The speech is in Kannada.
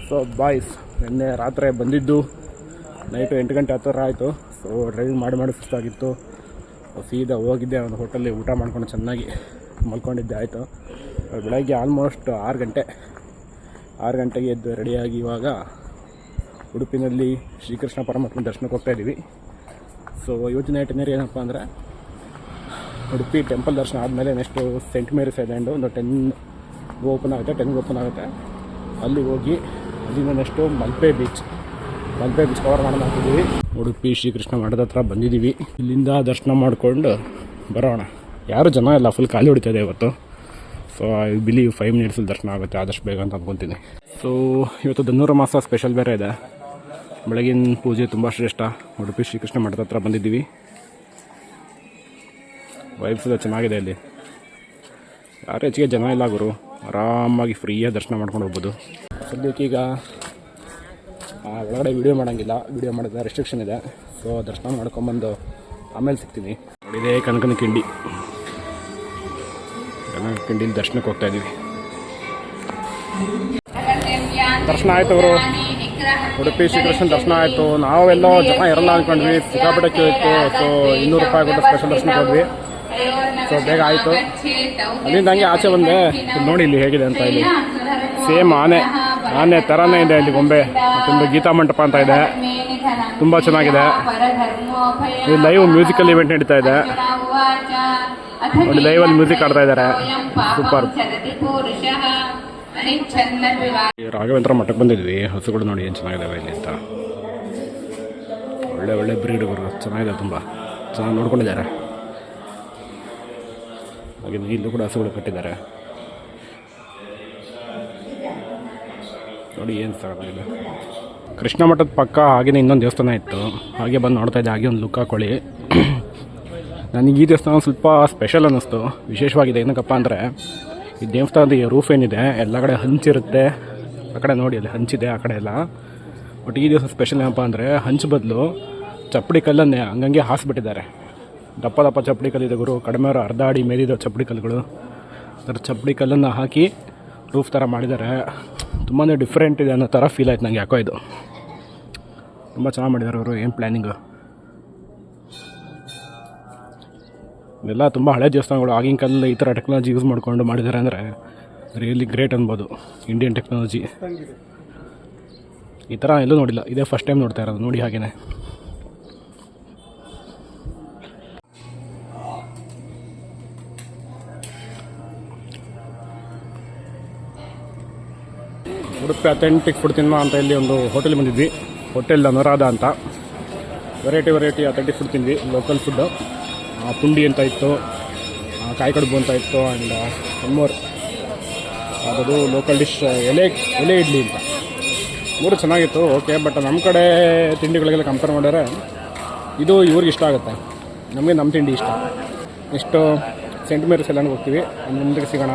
ಸೊ ಬಾಯ್ಸ್, ನಿನ್ನೆ ರಾತ್ರಿ ಬಂದಿದ್ದು ನೈಟು 8 ಗಂಟೆ ಹತ್ತಿರ ಆಯಿತು. ಸೊ ಡ್ರೈವಿಂಗ್ ಮಾಡಿ ಸುಸ್ತಾಗಿತ್ತು. ಸೀದಾ ಹೋಗಿದ್ದೆ ಒಂದು ಹೋಟೆಲ್ಲಿ ಊಟ ಮಾಡ್ಕೊಂಡು ಚೆನ್ನಾಗಿ ಮಲ್ಕೊಂಡಿದ್ದೆ. ಆಯಿತು, ಬೆಳಗ್ಗೆ ಆಲ್ಮೋಸ್ಟ್ 6 ಗಂಟೆಗೆ ಎದ್ದು ರೆಡಿಯಾಗಿ ಇವಾಗ ಉಡುಪಿನಲ್ಲಿ ಶ್ರೀಕೃಷ್ಣ ಪರಮಾತ್ಮ ದರ್ಶನಕ್ಕೆ ಹೋಗ್ತಾಯಿದ್ದೀವಿ. ಸೊ ಇವತ್ತಿನ ಐಟನರಿ ಏನಪ್ಪ ಅಂದರೆ, ಉಡುಪಿ ಟೆಂಪಲ್ ದರ್ಶನ ಆದಮೇಲೆ ನೆಕ್ಸ್ಟು ಸೆಂಟ್ ಮೇರಿಸ್ ಐಲ್ಯಾಂಡು ಒಂದು 10ಗೆ ಓಪನ್ ಆಗುತ್ತೆ. ಅಲ್ಲಿ ಹೋಗಿ ಅಲ್ಲಿಂದ ನೆಕ್ಸ್ಟು ಮಲ್ಪೆ ಬೀಚ್ ಕವರ್ ಮಾಡೋಣ ಅಂತಿದ್ದೀವಿ. ಉಡುಪಿ ಶ್ರೀಕೃಷ್ಣ ಮಠದ ಹತ್ರ ಬಂದಿದ್ದೀವಿ. ಇಲ್ಲಿಂದ ದರ್ಶನ ಮಾಡಿಕೊಂಡು ಬರೋಣ. ಯಾರು ಜನ ಇಲ್ಲ, ಫುಲ್ ಖಾಲಿ ಹೊಡಿತಾಯಿದೆ ಇವತ್ತು. ಸೊ ಐ ಬಿಲೀವ್ 5 ಮಿನಿಟ್ಸಲ್ಲಿ ದರ್ಶನ ಆಗುತ್ತೆ ಆದಷ್ಟು ಬೇಗ ಅಂತ ಅಂದ್ಕೊತೀನಿ. ಸೊ ಇವತ್ತು ಧನುರ್ಮಾಸ ಸ್ಪೆಷಲ್ ಬೇರೆ ಇದೆ. ಬೆಳಗಿನ ಪೂಜೆ ತುಂಬ ಶ್ರೇಷ್ಠ. ಉಡುಪಿ ಶ್ರೀಕೃಷ್ಣ ಮಠದ ಹತ್ರ ಬಂದಿದ್ದೀವಿ. ವೈಬ್ಸ್ ಎಲ್ಲ ಚೆನ್ನಾಗಿದೆ. ಇಲ್ಲಿ ಯಾರು ಹೆಚ್ಚಿಗೆ ಜನ ಇಲ್ಲ ಗುರು, ಆರಾಮಾಗಿ ಫ್ರೀಯಾಗಿ ದರ್ಶನ ಮಾಡ್ಕೊಂಡು ಹೋಗ್ಬೋದು. ಸದ್ಯಕ್ಕೀಗ ಒಳಗಡೆ ವಿಡಿಯೋ ಮಾಡೋಂಗಿಲ್ಲ, ವಿಡಿಯೋ ಮಾಡಿದ್ರೆ ರೆಸ್ಟ್ರಿಕ್ಷನ್ ಇದೆ. ಸೊ ದರ್ಶನ ಮಾಡ್ಕೊಂಬಂದು ಆಮೇಲೆ ಸಿಗ್ತೀನಿ. ನೋಡಿದೆ ಕನಕನ ಕಿಂಡಿಲಿ ದರ್ಶನಕ್ಕೆ ಹೋಗ್ತಾಯಿದ್ದೀವಿ. ದರ್ಶನ ಆಯಿತು ಅವರು, ಉಡುಪಿ ಶ್ರೀಕೃಷ್ಣ ದರ್ಶನ ಆಯಿತು. ನಾವೆಲ್ಲೋ ಜನ ಇರಲ್ಲ ಅಂದ್ಕೊಂಡ್ವಿ, ಸಿಕ್ಕಾಪಟ್ಟೆ ಕ್ಯೂ ಇತ್ತು. ಸೊ 200 ರೂಪಾಯಿ ಕೊಟ್ಟು ಸ್ಪೆಷಲ್ ದರ್ಶನಕ್ಕೆ ಹೋದ್ವಿ. ಸೊ ಬೇಗ ಆಯಿತು. ಅಲ್ಲಿಂದ ಹಂಗೆ ಆಚೆ ಬಂದೆ. ನೋಡಿ ಇಲ್ಲಿ ಹೇಗಿದೆ ಅಂತ. ಇಲ್ಲಿ ಸೇಮ್ ಆನೆ ಥರನೇ ಇದೆ. ಇಲ್ಲಿ ಗೊಂಬೆ ಮತ್ತೊಂದು ಗೀತಾ ಮಂಟಪ ಅಂತ ಇದೆ, ತುಂಬ ಚೆನ್ನಾಗಿದೆ. ಇಲ್ಲಿ ಲೈವ್ ಮ್ಯೂಸಿಕಲ್ ಇವೆಂಟ್ ನಡೀತಾ ಇದೆ. ನೋಡಿ ಲೈವಲ್ಲಿ ಮ್ಯೂಸಿಕ್ ಆಡ್ತಾ ಇದ್ದಾರೆ, ಸೂಪರ್. ರಾಘವೇಂದ್ರ ಮಠಕ್ಕೆ ಬಂದಿದ್ವಿ. ಹಸುಗಳು ನೋಡಿ ಏನು ಚೆನ್ನಾಗಿದ್ದಾವೆ ಇಲ್ಲಿ ಅಂತ. ಒಳ್ಳೆ ಬ್ರೀಡ್ಗಳು ಚೆನ್ನಾಗಿದೆ, ತುಂಬ ಚೆನ್ನಾಗಿ ನೋಡ್ಕೊಂಡಿದ್ದಾರೆ. ಹಾಗೆ ಇಲ್ಲೂ ಕೂಡ ಹಸುಗಳು ಕಟ್ಟಿದ್ದಾರೆ. ನೋಡಿ ಏನು ಸಾಕಾಗಿದೆ. ಕೃಷ್ಣ ಮಠದ ಪಕ್ಕ ಹಾಗೆಯೇ ಇನ್ನೊಂದು ದೇವಸ್ಥಾನ ಇತ್ತು, ಹಾಗೆ ಬಂದು ನೋಡ್ತಾ ಇದ್ದೆ. ಹಾಗೆ ಒಂದು ಲುಕ್ ಹಾಕೊಳ್ಳಿ. ನನಗೆ ಈ ದೇವಸ್ಥಾನ ಸ್ವಲ್ಪ ಸ್ಪೆಷಲ್ ಅನ್ನಿಸ್ತು, ವಿಶೇಷವಾಗಿದೆ. ಏನಕ್ಕಪ್ಪ ಅಂದರೆ, ಈ ದೇವಸ್ಥಾನದ ರೂಫ್ ಏನಿದೆ ಎಲ್ಲ ಕಡೆ ಹಂಚಿರುತ್ತೆ. ಆ ಕಡೆ ನೋಡಿ ಅಲ್ಲಿ ಹಂಚಿದೆ, ಆ ಕಡೆ ಎಲ್ಲ. ಬಟ್ ಈ ದೇವಸ್ಥಾನ ಸ್ಪೆಷಲ್ ಏನಪ್ಪ ಅಂದರೆ, ಹಂಚು ಬದಲು ಚಪ್ಪಡಿ ಕಲ್ಲನ್ನೇ ಹಂಗಂಗೆ ಹಾಸ್ಬಿಟ್ಟಿದ್ದಾರೆ. ದಪ್ಪ ಚಪ್ಪಡಿ ಕಲ್ಲಿದೆ ಗುರು, ಕಡಿಮೆ ಅರ್ಧ ಅಡಿ ಮೇಲಿದೆ ಚಪ್ಪಡಿ ಕಲ್ಲುಗಳು. ಅದರ ಚಪ್ಪಡಿ ಕಲ್ಲನ್ನು ಹಾಕಿ ರೂಫ್ ಥರ ಮಾಡಿದ್ದಾರೆ. ತುಂಬಾ ಡಿಫ್ರೆಂಟ್ ಇದೆ ಅನ್ನೋ ಥರ ಫೀಲ್ ಆಯ್ತು ನನಗೆ. ಯಾಕೋ ಇದು ತುಂಬ ಚೆನ್ನಾಗಿ ಮಾಡಿದ್ದಾರೆ ಅವರು. ಏನು ಪ್ಲ್ಯಾನಿಂಗು. ಇದೆಲ್ಲ ತುಂಬ ಹಳೆ ದೇವಸ್ಥಾನಗಳು. ಆಗಿನ ಕಾಲದಲ್ಲಿ ಈ ಥರ ಟೆಕ್ನಾಲಜಿ ಯೂಸ್ ಮಾಡಿಕೊಂಡು ಮಾಡಿದ್ದಾರೆ ಅಂದರೆ ರಿಯಲಿ ಗ್ರೇಟ್ ಅನ್ಬೋದು. ಇಂಡಿಯನ್ ಟೆಕ್ನಾಲಜಿ ಈ ಥರ ಎಲ್ಲೂ ನೋಡಿಲ್ಲ, ಇದೇ ಫಸ್ಟ್ ಟೈಮ್ ನೋಡ್ತಾ ಇರೋದು. ನೋಡಿ ಹಾಗೇನೆ ಉಡುಪಿ ಅಥೆಂಟಿಕ್ ಫುಡ್ ತಿನ್ನೋ ಅಂತ ಇಲ್ಲಿ ಒಂದು ಹೋಟೆಲ್ ಬಂದಿದ್ವಿ. ಹೋಟೆಲ್ ಅನುರಾಧ ಅಂತ. ವೆರೈಟಿ ಅಥೆಂಟಿಕ್ ಫುಡ್ ತಿಂದ್ವಿ. Local food. ಪುಂಡಿ ಅಂತ ಇತ್ತು, ಕಾಯಿ ಕಡುಬು ಅಂತ ಇತ್ತು, ಆ್ಯಂಡ್ ಒನ್ ಮೋರ್ ಅದು ಲೋಕಲ್ ಡಿಶ್ ಎಲೆ ಇಡ್ಲಿ ಅಂತ. 3 ಚೆನ್ನಾಗಿತ್ತು. ಓಕೆ, ಬಟ್ ನಮ್ಮ ಕಡೆ ತಿಂಡಿಗಳಿಗೆಲ್ಲ ಕಂಪೇರ್ ಮಾಡಿದ್ರೆ ಇದು ಇವ್ರಿಗೆ ಇಷ್ಟ ಆಗುತ್ತೆ. ನಮಗೆ ನಮ್ಮ ತಿಂಡಿ ಇಷ್ಟ. ನೆಕ್ಸ್ಟು ಸೆಂಟ್ ಮೇರಿಸ್ ಎಲ್ಲ ಹೋಗ್ತೀವಿ. ಮುಂದಕ್ಕೆ ಸಿಗೋಣ.